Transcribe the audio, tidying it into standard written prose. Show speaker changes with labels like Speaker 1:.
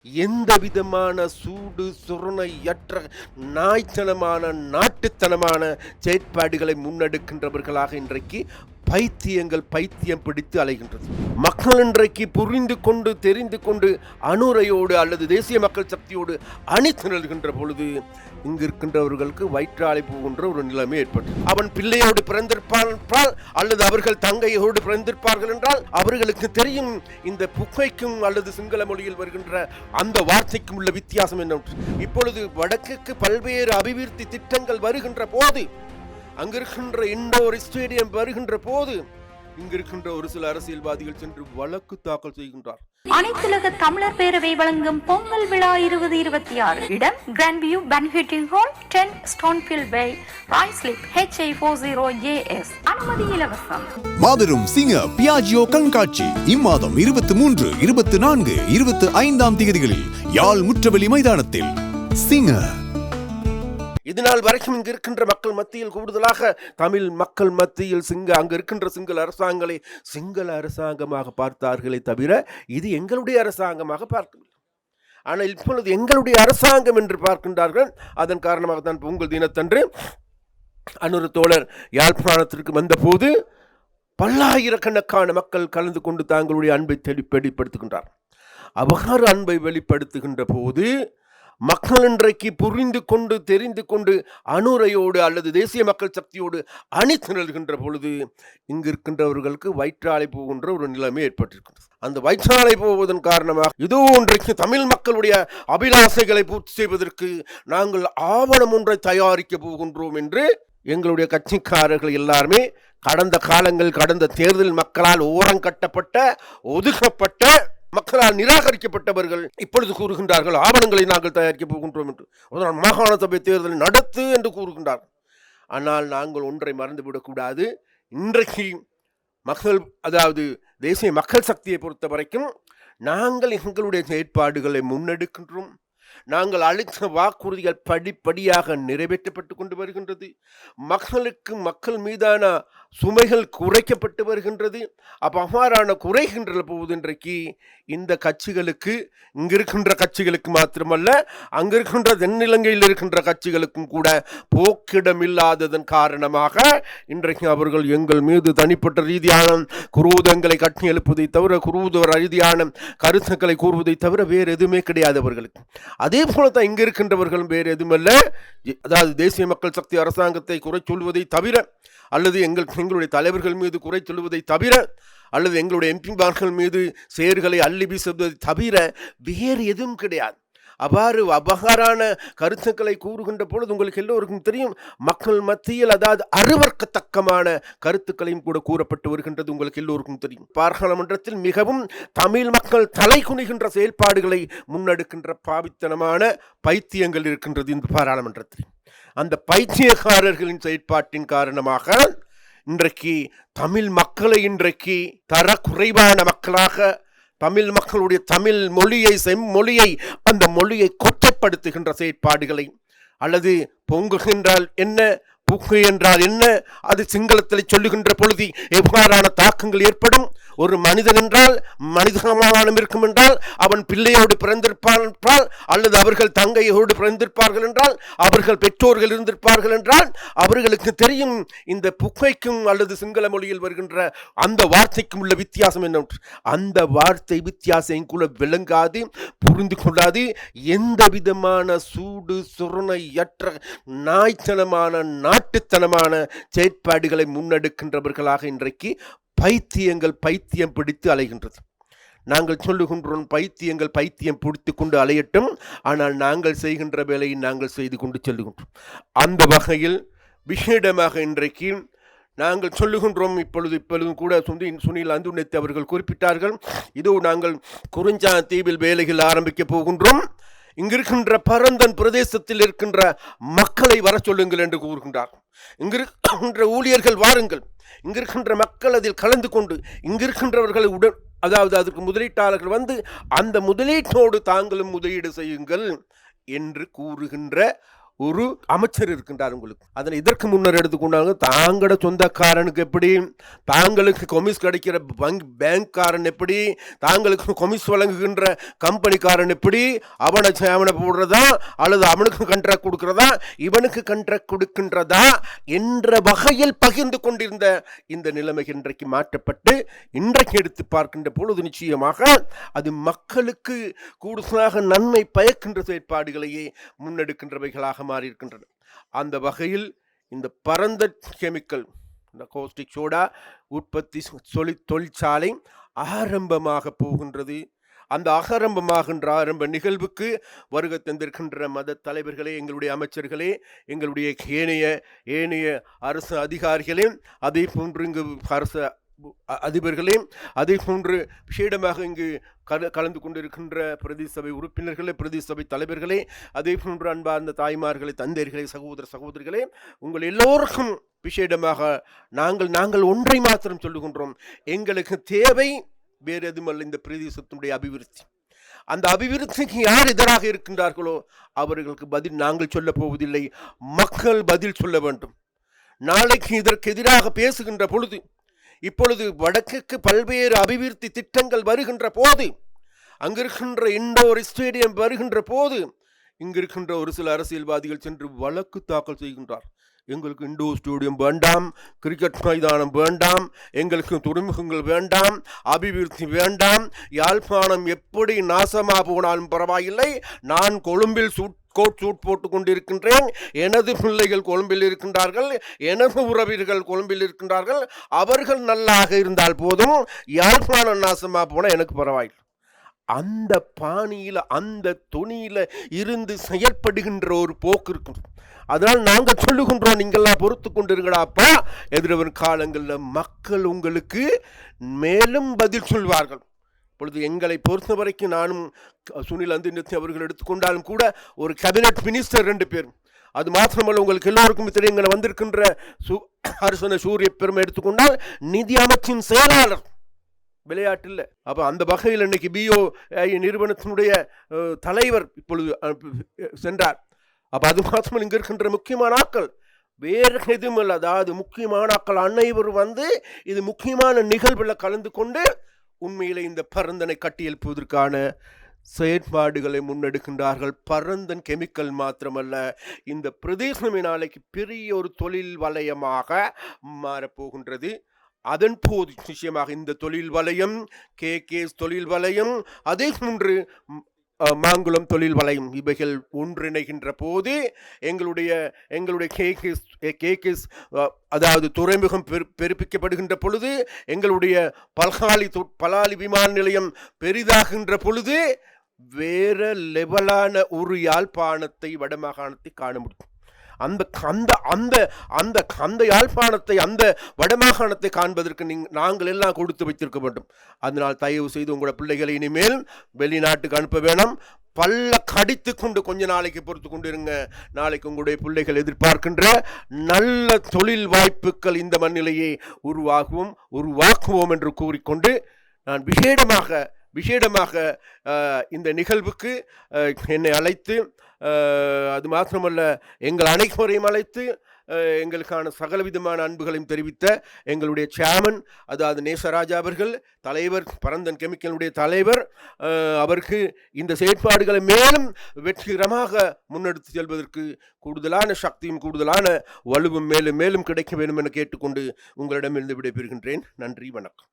Speaker 1: எந்த விதமான சூடு சுரணையற்ற நாய்த்தனமான நாட்டுத்தனமான செயற்பாடுகளை முன்னெடுக்கின்றவர்களாக இன்றைக்கு பைத்தியம் பிடித்து அலைகின்றது. மக்கள் இன்றைக்கு புரிந்து கொண்டு தெரிந்து கொண்டு அனுரையோடு அல்லது தேசிய மக்கள் சக்தியோடு அணிதிரள்கின்ற பொழுது இங்கு இருக்கின்றவர்களுக்கு வயிற்றாலை போகின்ற ஒரு நிலைமை ஏற்பட்டது. அவன் பிள்ளையோடு பிறந்திருப்பான் என்றால் அல்லது அவர்கள் தங்கையோடு பிறந்திருப்பார்கள் என்றால் அவர்களுக்கு தெரியும் இந்த புகைக்கும் அல்லது சிங்கள மொழியில் வருகின்ற அந்த வார்த்தைக்கும் உள்ள வித்தியாசம் என்ன. இப்பொழுது வடக்குக்கு பல்வேறு அபிவிருத்தி திட்டங்கள் வருகின்ற போது, அங்கிருக்கின்ற இண்டோர் ஸ்டேடியம் வருகின்ற போது இங்கிருக்கின்ற ஒரு சில அரசியல்வாதிகள் சென்று வழக்கு தாக்கல் செய்கின்றார்.
Speaker 2: அனைத்துலக தமிழர் பேரவை வழங்கும் பொங்கல் விழா 2026 இடம் கிராண்ட் வியூ பேன்க்வெட்டிங் ஹால் 10 ஸ்டோன்ஃபீல்ட் வே ராய்ஸ்லிப் HI40AS. அனுமதி இலவசம்.
Speaker 3: மாபெரும் சிங்க பியாஜியோ கண்காட்சி இம்மாதம் 23, 24, 25 தேதிகளில் யாழ் முற்றவெளி மைதானத்தில். சிங்க
Speaker 1: இதனால் வரைக்கும் இங்கு இருக்கின்ற மக்கள் மத்தியில், கூடுதலாக தமிழ் மக்கள் மத்தியில் அங்கு இருக்கின்ற சிங்கள அரசாங்கங்களை சிங்கள அரசாங்கமாக பார்த்தார்களே தவிர இது எங்களுடைய அரசாங்கமாக பார்க்கவில்லை. ஆனால் இப்பொழுது எங்களுடைய அரசாங்கம் என்று பார்க்கின்றார்கள். அதன் காரணமாக தான் பொங்கல் தினத்தன்று அனுர தோழர் யாழ்ப்பாணத்திற்கு வந்த போது பல்லாயிரக்கணக்கான மக்கள் கலந்து கொண்டு தங்களுடைய அன்பை வெளிப்படுத்துகின்றார். அவ்வாறு அன்பை வெளிப்படுத்துகின்ற போது மக்கள் இன்றைக்கு புரிந்து கொண்டு தெரிந்து கொண்டு அனுரையோடு அல்லது தேசிய மக்கள் சக்தியோடு அணிதிரள்கின்ற பொழுது இங்கு இருக்கின்றவர்களுக்கு வயிற்றாலை போகின்ற ஒரு நிலைமை ஏற்பட்டிருக்கிறது. அந்த வயிற்றாலை போவதன் காரணமாக இதோ இன்றைக்கு தமிழ் மக்களுடைய அபிலாசைகளை பூர்த்தி செய்வதற்கு நாங்கள் ஆவணம் ஒன்றை தயாரிக்க போகின்றோம் என்று எங்களுடைய கட்சிக்காரர்கள் எல்லாருமே கடந்த தேர்தல் மக்களால் ஓரங்கட்டப்பட்ட ஒதுக்கப்பட்ட மக்களால் நிராகரிக்கப்பட்டவர்கள் இப்பொழுது கூறுகின்றார்கள் ஆவணங்களை நாங்கள் தயாரிக்கப் போகின்றோம் என்று. மாகாண சபை தேர்தலை நடத்து என்று கூறுகின்றார்கள். ஆனால் நாங்கள் ஒன்றை மறந்துவிடக்கூடாது. இன்றைக்கு மக்கள், அதாவது தேசிய மக்கள் சக்தியை பொறுத்த வரைக்கும் நாங்கள் எங்களுடைய செயற்பாடுகளை முன்னெடுக்கின்றோம். நாங்கள் அளித்த வாக்குறுதிகள் படிப்படியாக நிறைவேற்றப்பட்டு கொண்டு வருகின்றது. மக்கள் மீதான சுமைகள் குறைக்கப்பட்டு வருகின்றது. அவ்வாறான குறைகின்ற போது இன்றைக்கு இந்த கட்சிகளுக்கு, இங்கிருக்கின்ற கட்சிகளுக்கு மாத்திரமல்ல, அங்கிருக்கின்ற தென்னிலங்கையில் இருக்கின்ற கட்சிகளுக்கும் கூட போக்கிடமில்லாததன் காரணமாக இன்றைக்கு அவர்கள் எங்கள் மீது தனிப்பட்ட ரீதியான குரூதங்களை கட்டி எழுப்புவதை தவிர, குரூத ரீதியான கருத்துக்களை கூறுவதை தவிர வேறு எதுவுமே கிடையாது அவர்களுக்கு. அதே போலத்தான் இங்கு இருக்கின்றவர்களும் வேறு எதுவுமல்ல, அதாவது தேசிய மக்கள் சக்தி அரசாங்கத்தை குறை சொல்வதை தவிர, அல்லது எங்களுடைய தலைவர்கள் மீது குறை சொல்வதை தவிர, அல்லது எங்களுடைய எம்பிமார்கள் மீது செயல்களை அள்ளி வீசுவதை தவிர வேறு எதுவும் கிடையாது. அவ்வாறு அபகாரான கருத்துக்களை கூறுகின்ற பொழுது உங்களுக்கு எல்லோருக்கும் தெரியும், மக்கள் மத்தியில் அதாவது அருவர்க்கத்தக்கமான கருத்துக்களையும் கூட கூறப்பட்டு வருகின்றது. உங்களுக்கு எல்லோருக்கும் தெரியும். பாராளுமன்றத்தில் மிகவும் தமிழ் மக்கள் தலை குனிகின்ற செயல்பாடுகளை முன்னெடுக்கின்ற பாவித்தனமான பைத்தியங்கள் இருக்கின்றது இந்த பாராளுமன்றத்தில். அந்த பைத்தியக்காரர்களின் செயற்பாட்டின் காரணமாக இன்றைக்கு தமிழ் மக்களை இன்றைக்கு தர குறைவான மக்களாக, தமிழ் மக்களுடைய தமிழ் மொழியை, செம்மொழியை, அந்த மொழியை கொச்சைப்படுத்துகின்ற செயற்பாடுகளை, அல்லது பொங்குகின்றால் என்ன, புக்கு என்றால் என்ன, அது சிங்களத்தில் சொல்லுகின்ற பொழுது எவ்வாறான தாக்கங்கள் ஏற்படும். ஒரு மனிதன் என்றால் மனிதமானம் இருக்கும் என்றால் அவன் பிள்ளையோடு பிறந்திருப்பான் என்றால், அல்லது அவர்கள் தங்கையோடு பிறந்திருப்பார்கள் என்றால், அவர்கள் பெற்றோர்கள் இருந்திருப்பார்கள் என்றால் அவர்களுக்கு தெரியும் இந்த புகைக்கும் அல்லது சிங்கள மொழியில் வருகின்ற அந்த வார்த்தைக்கும் உள்ள வித்தியாசம் என்ன. அந்த வார்த்தை வித்தியாசம் கூட விளங்காது, புரிந்து கொள்ளாது. எந்த விதமான சூடு சுரணையற்ற நாய்த்தனமான நாட்டுத்தனமான செயற்பாடுகளை முன்னெடுக்கின்றவர்களாக இன்றைக்கு பைத்தியம் பிடித்து அலைகின்றது. நாங்கள் சொல்லுகின்றோம், பைத்தியம் பிடித்து கொண்டு அலையட்டும், ஆனால் நாங்கள் செய்கின்ற வேலையை நாங்கள் செய்து கொண்டு செல்லுகின்றோம். அந்த வகையில் விசேடமாக இன்றைக்கு நாங்கள் சொல்லுகின்றோம். இப்பொழுதும் கூட சுனில் அந்துணைத்து அவர்கள் குறிப்பிட்டார்கள், இதோ நாங்கள் குறிஞ்சா தீவில் வேலைகள் ஆரம்பிக்க போகின்றோம். இங்கிருக்கின்ற பரந்தன் பிரதேசத்தில் இருக்கின்ற மக்களை வர சொல்லுங்கள் என்று கூறுகின்றார். இங்கிருக்கின்ற ஊழியர்கள் வாருங்கள், இங்கிருக்கின்ற மக்கள் அதில் கலந்து கொண்டு இங்கிருக்கின்றவர்களை அதாவது அதற்கு முதலீட்டாளர்கள் வந்து அந்த முதலீட்டோடு தாங்களும் முதலீடு செய்யுங்கள் என்று கூறுகின்ற ஒரு அமைச்சர் இருக்கின்றார் உங்களுக்கு. அதனை இதற்கு முன்னர் எடுத்துக்கொண்டாங்க. தாங்களோட சொந்தக்காரனுக்கு எப்படி, தாங்களுக்கு கொமிஸ் கிடைக்கிற பேங்க்காரன் எப்படி, தாங்களுக்கு கொமிஸ் வழங்குகின்ற கம்பெனிக்காரன் எப்படி, அவனை போடுறதா அல்லது அவனுக்கு கண்ட்ராக்ட் கொடுக்கிறதா இவனுக்கு கண்ட்ராக்ட் கொடுக்கின்றதா என்ற வகையில் பகிர்ந்து கொண்டிருந்த இந்த நிலைமை இன்றைக்கு மாற்றப்பட்டு இன்றைக்கு எடுத்து பார்க்கின்ற பொழுது நிச்சயமாக அது மக்களுக்கு கூடுதலாக நன்மை பயக்கின்ற செயற்பாடுகளையே முன்னெடுக்கின்றவைகளாக மாறியிருக்கின்றன. அந்த வகையில் இந்த பரந்த கெமிக்கல், இந்த கோஸ்டிக் சோடா உற்பத்தி தொழிற்சாலை ஆரம்பமாக போகின்றது. அந்த ஆரம்ப நிகழ்வுக்கு வருகை தந்திருக்கின்ற மத தலைவர்களே, எங்களுடைய அமைச்சர்களே, எங்களுடைய ஏனைய அரசு அதிகாரிகளே, அதே போன்று இங்கு அரசு அதிபர்களே, அதே போன்று விசேடமாக இங்கு கலந்து கொண்டிருக்கின்ற பிரதேச சபை உறுப்பினர்களே, பிரதேச சபை தலைவர்களே, அதே போன்று அன்பார்ந்த தாய்மார்களே, தந்தையர்களே, சகோதரிகளே, உங்கள் எல்லோருக்கும் விசேடமாக நாங்கள் ஒன்றை மாத்திரம் சொல்லுகின்றோம். எங்களுக்கு தேவை வேறு எதுமல்ல இந்த பிரதேசத்தினுடைய அபிவிருத்தி. அந்த அபிவிருத்திக்கு யார் எதிராக இருக்கின்றார்களோ அவர்களுக்கு பதில் நாங்கள் சொல்ல போவதில்லை, மக்கள் பதில் சொல்ல வேண்டும். நாளைக்கு இதற்கு எதிராக பேசுகின்ற பொழுது, இப்பொழுது வடக்குக்கு பல்வேறு அபிவிருத்தி திட்டங்கள் வருகின்ற போது, அங்கிருக்கின்ற இண்டோர் ஸ்டேடியம் வருகின்ற போது, இங்கிருக்கின்ற ஒரு சில அரசியல்வாதிகள் சென்று வழக்கு தாக்கல் செய்கின்றார். எங்களுக்கு இண்டோர் ஸ்டேடியம் வேண்டாம், கிரிக்கெட் மைதானம் வேண்டாம், எங்களுக்கு துறைமுகங்கள் வேண்டாம், அபிவிருத்தி வேண்டாம், யாழ்ப்பாணம் எப்படி நாசமாக போனாலும் பரவாயில்லை, நான் கொழும்பில் கோட் சூட் போட்டுக் கொண்டிருக்கின்றேன், எனது பிள்ளைகள் கொழும்பில் இருக்கின்றார்கள், எனது உறவினர்கள் கொழும்பில் இருக்கின்றார்கள், அவர்கள் நல்லாக இருந்தால் போதும், யாழ்ப்பாணம் நாசமாக போனால் எனக்கு பரவாயில்லை. அந்த பாணியில் அந்த துணியில் இருந்து செயல்படுகின்ற ஒரு போக்கு இருக்கும். அதனால் நாங்கள் சொல்லுகின்றோம், நீங்கள்லாம் பொறுத்து கொண்டிருங்கடாப்பா, எதிர்வரும் காலங்களில் மக்கள் உங்களுக்கு மேலும் பதில் சொல்வார்கள். இப்பொழுது எங்களை பொறுத்த வரைக்கும் நானும் சுனில் அந்திநித்தி அவர்கள் எடுத்துக்கொண்டாலும் கூட ஒரு கேபினட் மினிஸ்டர் 2 பேர். அது மாத்திரமல்ல, உங்களுக்கு எல்லோருக்கும் தெரியும், இங்கே வந்திருக்கின்ற அரசன சூரிய பெருமை எடுத்துக்கொண்டால் நிதி அமைச்சின் செயலாளர், விளையாட்டு இல்லை. அப்போ அந்த வகையில் இன்னைக்கு பிஓ நிறுவனத்தினுடைய தலைவர் இப்பொழுது சென்றார். அப்போ அது மாத்திரமல்ல, இங்கே இருக்கின்ற முக்கியமான ஆட்கள் வேறு எதுவும் இல்லை, அதாவது முக்கியமான ஆட்கள் அனைவரும் வந்து இது முக்கியமான நிகழ்வில் கலந்து கொண்டு உண்மையிலே இந்த பரந்தனை கட்டியெழுப்புவதற்கான செயற்பாடுகளை முன்னெடுக்கின்றார்கள். பரந்தன் கெமிக்கல் மாத்திரமல்ல, இந்த பிரதேசமே நாளைக்கு பெரிய ஒரு தொழில் வலயமாக மாறப்போகின்றது. அதன் போது நிச்சயமாக இந்த தொழில் வலயம், கேகேஎஸ் தொழில் வலயம், அதே போன்று மாங்குளம் தொழில் வலயம், இவைகள் ஒன்றிணைகின்ற போது எங்களுடைய கேகேஎஸ் அதாவது துறைமுகம் பெருப்பிக்கப்படுகின்ற பொழுது, எங்களுடைய பலாலி விமான நிலையம் பெரிதாகின்ற பொழுது வேற லெவலான ஒரு யாழ்ப்பாணத்தை வடமாகாணத்தை காண முடியும். அந்த அந்த அந்த அந்த அந்த யாழ்ப்பாணத்தை, அந்த வடமாகாணத்தை காண்பதற்கு நாங்கள் எல்லாம் கொடுத்து வைத்திருக்க வேண்டும். அதனால் தயவு செய்து உங்களோட பிள்ளைகளை இனிமேல் வெளிநாட்டுக்கு அனுப்ப வேணாம், பல்ல கடித்து கொண்டு கொஞ்ச நாளைக்கு பொறுத்து கொண்டு இருங்க. நாளைக்கு உங்களுடைய பிள்ளைகள் எதிர்பார்க்கின்ற நல்ல தொழில் வாய்ப்புகள் இந்த மண்ணிலேயே உருவாக்குவோம் என்று கூறிக்கொண்டு, நான் விசேடமாக இந்த நிகழ்வுக்கு என்னை அழைத்து, அது மாத்திரமல்ல எங்கள் அனைவரையும் அழைத்து எங்களுக்கான சகலவிதமான அன்புகளையும் தெரிவித்த எங்களுடைய சேர்மன், அதாவது நேசராஜா அவர்கள், தலைவர், பரந்தன் கெமிக்கலுடைய தலைவர், அவருக்கு இந்த செயற்பாடுகளை மேலும் வெற்றிகரமாக முன்னெடுத்து செல்வதற்கு கூடுதலான சக்தியும் கூடுதலான வலுவும் மேலும் மேலும் கிடைக்க வேண்டும் என கேட்டுக்கொண்டு உங்களிடமிருந்து விடைபெறுகின்றேன். நன்றி, வணக்கம்.